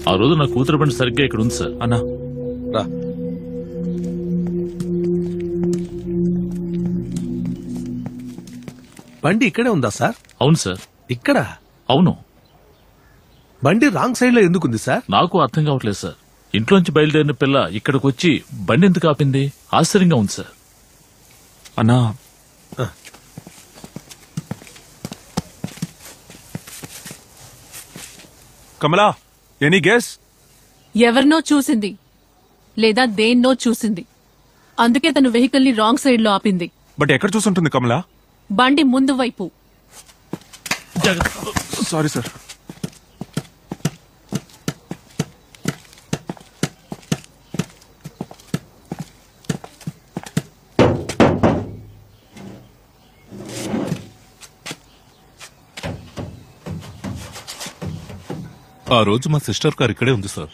ఆ రోజు నా కూతురు బండి సరిగ్గా ఇక్కడ ఉంది సార్. అన్నా రా. బండి ఇక్కడే ఉందా సార్? అవును సార్. ఇక్కడ? అవును. బండి రాంగ్ సైడ్ లో ఎందుకుంది సార్? నాకు అర్థం కావట్లేదు సార్. ఇంట్లోంచి బయలుదేరిన పిల్ల ఇక్కడికి వచ్చి బండి ఎందుకు ఆపింది? ఆశ్చర్యంగా ఉంది సార్. అన్నా కమలా, ఎనీ గెస్? ఎవరినో చూసింది లేదా దేన్నో చూసింది, అందుకే తను వెహికల్ ని రాంగ్ సైడ్ లో ఆపింది. బట్ ఎక్కడ చూసుంటుంది కమలా? బండి ముందు వైపు. Sorry sir. ఆ రోజు మా సిస్టర్ కార్ ఇక్కడే ఉంది సార్.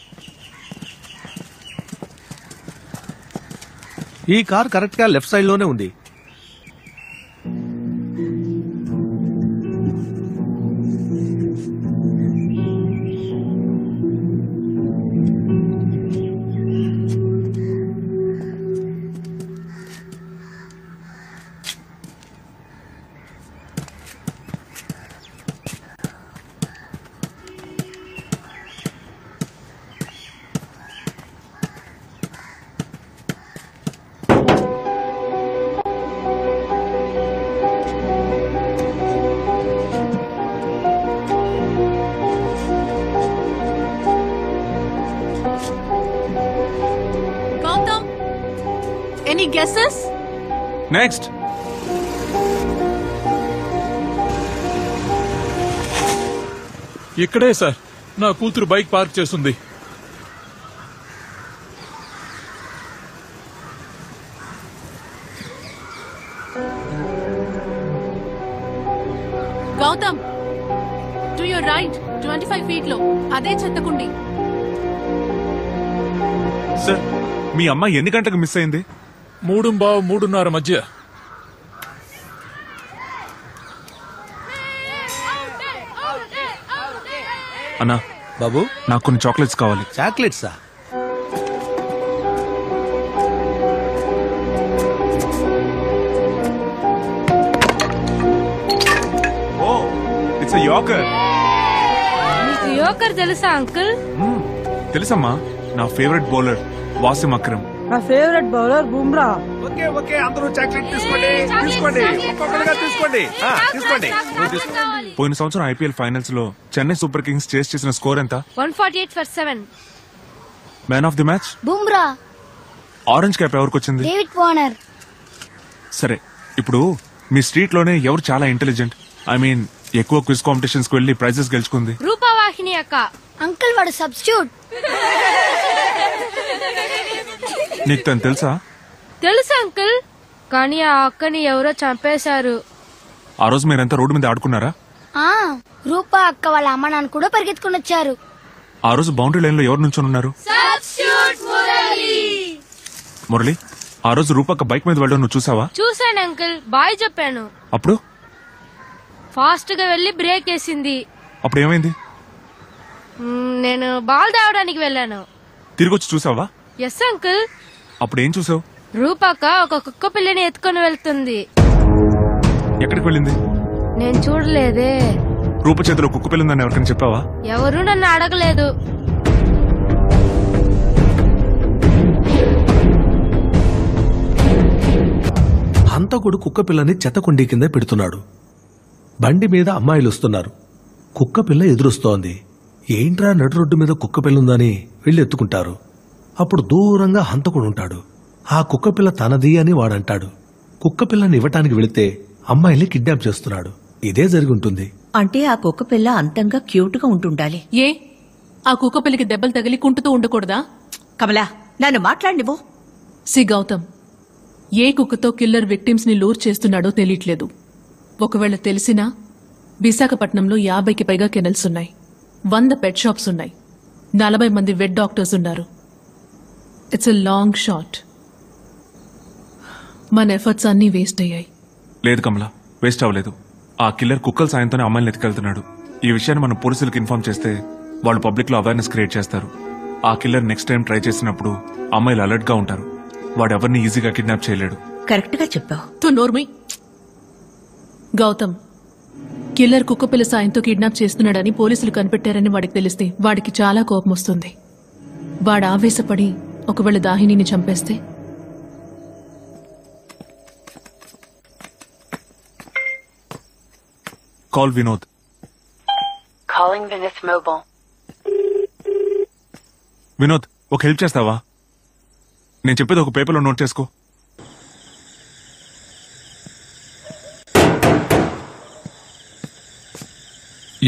ఈ కార్ కరెక్ట్ గా లెఫ్ట్ సైడ్ లోనే ఉంది. Any guesses? నెక్స్ట్. ఇక్కడే సార్ నా కూతురు బైక్ పార్క్ చేస్తుంది. Gautam, to your right 25 feet లో అదే చెత్తకుండి. సార్, మీ అమ్మాయి ఎన్ని గంటలకు మిస్ అయింది? 3:30 మధ్య. అన్నా బాబు, నాకు కొన్ని చాక్లెట్స్ కావాలి. చాక్లెట్సా? ఓ, ఇట్స్ ఎ యార్కర్. మీకు యోకర్ తెలుసా అంకుల్? తెలుసమ్మా, నా ఫేవరెట్ బౌలర్ వాసిం అక్రమ్. నా favourite bowler Bumrah. Okay okay, అందరూ చాక్లెట్ తీసుకోండి, తీసుకోండి, ఒక్కొక్కరుగా తీసుకోండి, తీసుకోండి. పోయిన సంవత్సరం ఐపీఎల్ ఫైనల్స్ లో చెన్నై సూపర్ కింగ్స్ చేస్ చేసిన స్కోర్ ఎంత? 148 for 7. Man of the match? Bumrah. Orange cap ఎవరికి వచ్చింది? David Warner. సరే, ఇప్పుడు మీ స్ట్రీట్ లోనే ఎవరు చాలా ఇంటెలిజెంట్, ఐ మీన్ ఎక్కువ క్విజ్ కాంపిటీషన్స్ కి వెళ్లి ప్రైజెస్ గెలుచుకుంది? రూపవాహిని అక్క. అంకుల్ వాడు సబ్స్టిట్యూట్. నీకు తను తెలుసా? తెలుసు అంకుల్, కానీ ఆ అక్కని ఎవరో చంపేశారు. ఆ రోజు మీరంతా రోడ్డు మీద ఆడుకున్నారా? రూపా అక్క వాళ్ళ అమ్మ నాన్న కూడా పరిగెత్తుకుని వచ్చారు. ఆ రోజు బౌండరీ లైన్ లో ఎవరు నుంచొని ఉన్నారు? మురళి, ఆ రోజు రూపక్క బైక్ మీద వెళ్ళడం నువ్వు చూసావా? చూశాను అంకుల్, బాయ్ చెప్పాను. అప్పుడు ఫాస్ట్ గా వెళ్లి బ్రేక్ వేసింది. అప్పుడు ఏమైంది? నేను బాల్ తేవడానికి వెళ్ళాను. తిరిగి వచ్చి చూసావా? Yes uncle. అప్పుడు ఏం చూసావు? రూపక్క ఒక కుక్క పిల్లని ఎత్తుకొని వెళ్తుంది. ఎక్కడికి వెళ్ళింది? నేను చూడలేదే. రూప చేతిలో కుక్క పిల్లిందని ఎవరికైనా చెప్పావా? ఎవరు నన్ను అడగలేదు. హంతకుడు కుక్క పిల్లని చెత్తకుండీ కింద పెడుతున్నాడు. బండి మీద అమ్మాయిలు వస్తున్నారు. కుక్క పిల్ల ఎదురొస్తోంది. ఏంట్రా నడు రోడ్డు మీద కుక్క పిల్లుందని వీళ్ళు ఎత్తుకుంటారు. అప్పుడు దూరంగా హంతకుడు ఉంటాడు. ఆ కుక్క పిల్ల తనది అని వాడంటాడు. కుక్క పిల్లని ఇవ్వటానికి వెళితే అమ్మాయిని కిడ్నాప్ చేస్తున్నాడు. ఇదే జరిగి ఉంటుంది. అంటే ఆ కుక్క పిల్ల అంతంగా క్యూట్ గా ఉంటుండాలి. ఏ ఆ కుక్క పిల్లకి దెబ్బలు తగిలి కుంటుతూ ఉండకూడదా? కమలా, నన్ను మాట్లాడినివ్వు. సి గౌతమ్, ఏ కుక్కతో కిల్లర్ విక్టిమ్స్ ని లూర్ చేస్తున్నాడో తెలియట్లేదు. ఒకవేళ తెలిసినా విశాఖపట్నంలో 50కి పైగా కెనల్స్ ఉన్నాయి, 100 పెట్ షాప్స్ ఉన్నాయి, 40 మంది వెట్ డాక్టర్స్ ఉన్నారు. It's a long shot. మన ఎఫర్ట్స్ అన్నీ వేస్ట్ అయ్యాయి. లేదు కమలా, వేస్ట్ అవ్వలేదు. ఆ కిల్లర్ కుక్కల సాయంతోనే అమ్మాయిని ఎత్తుకెళ్తున్నాడు. ఈ విషయాన్ని మనం పోలీసులకు ఇన్ఫార్మ్ చేస్తే వాళ్ళు పబ్లిక్ లో అవేర్నెస్ క్రియేట్ చేస్తారు. ఆ కిల్లర్ నెక్స్ట్ టైం ట్రై చేసినప్పుడు అమ్మాయిలు అలర్ట్ గా ఉంటారు. వాడు ఎవరిని ఈజీగా కిడ్నాప్ చేయలేడు. కరెక్ట్ గా చెప్పావు. తో నోర్మి. గౌతమ్, కిల్లర్ కుక్కపిల్ల సాయంతో కిడ్నాప్ చేస్తున్నాడని పోలీసులు కనిపెట్టారని వాడికి తెలిస్తే వాడికి చాలా కోపం వస్తుంది. వాడు ఆవేశపడి ఒకవేళ దాహినిని చంపేస్తే కాల్ వినోద్. వినోద్, ఒక హెల్ప్ చేస్తావా? నేను చెప్పేది ఒక పేపర్లో నోట్ చేసుకో.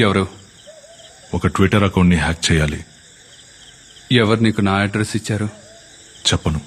ఎవరు? ఒక ట్విట్టర్ అకౌంట్ ని హ్యాక్ చేయాలి. ఎవరు నీకు నా అడ్రస్ ఇచ్చారు? చెప్పను.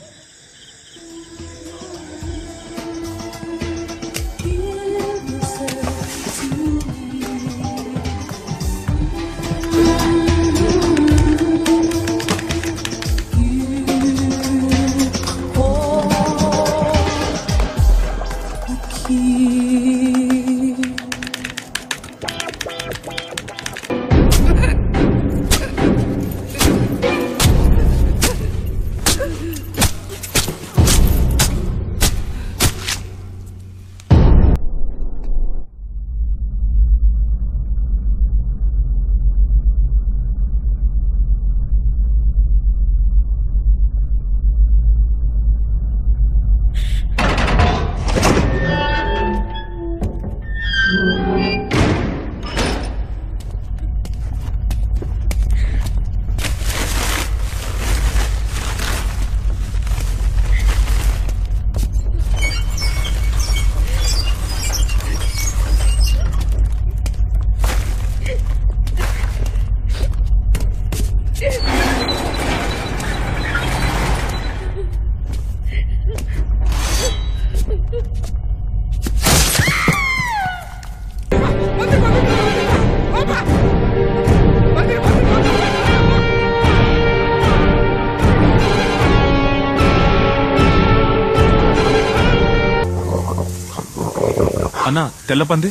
అన్నా, తెల్లపంది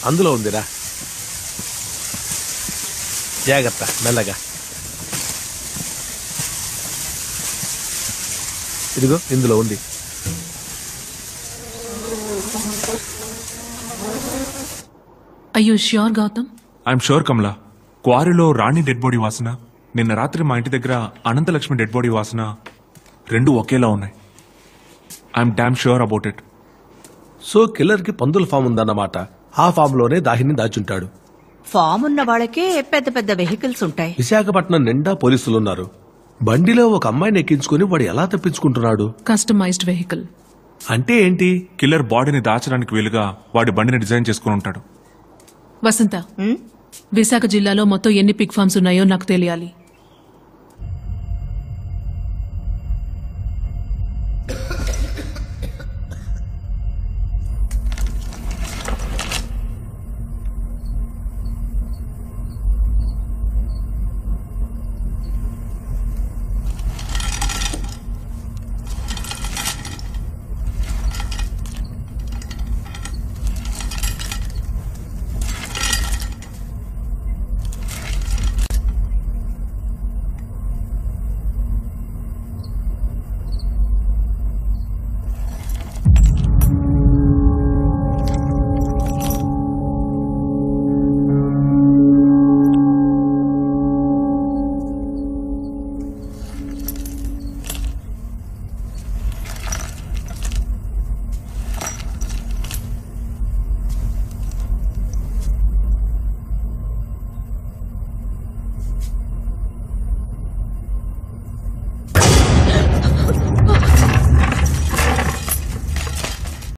అందులో ఉందిరా. జాగ్రత్త, మెల్లగా. ఇదిగో ఇందులో ఉంది. అయ్యో sure Gautam? I'm sure Kamala. క్వారీలో రాణి డెడ్ బాడీ వాసన, నిన్న రాత్రి మా ఇంటి దగ్గర అనంతలక్ష్మి డెడ్ బాడీ వాసన రెండు ఒకేలా ఉన్నాయి. I'm damn sure about it. So killer కి పందుల ఫామ్ ఉందన్నమాట. ఆ ఫామ్ లోనే దాహిని దాచుంటాడు. ఫామ్ ఉన్న వాళ్ళకే పెద్ద పెద్ద వెహికల్స్ ఉంటాయి. విశాఖపట్నం నిండా పోలీసులున్నారు. బండిలో ఒక అమ్మాయిని ఎక్కించుకుని వాడు ఎలా తప్పించుకుంటున్నాడు? కస్టమైజ్డ్ వెహికల్ అంటే ఏంటి? కిల్లర్ బాడీని దాచడానికి వీలుగా వాడి బండిని డిజైన్ చేసుకుని ఉంటాడు. వసంత, విశాఖ జిల్లాలో మొత్తం ఎన్ని పిగ్ ఫార్మ్స్ ఉన్నాయో నాకు తెలియాలి.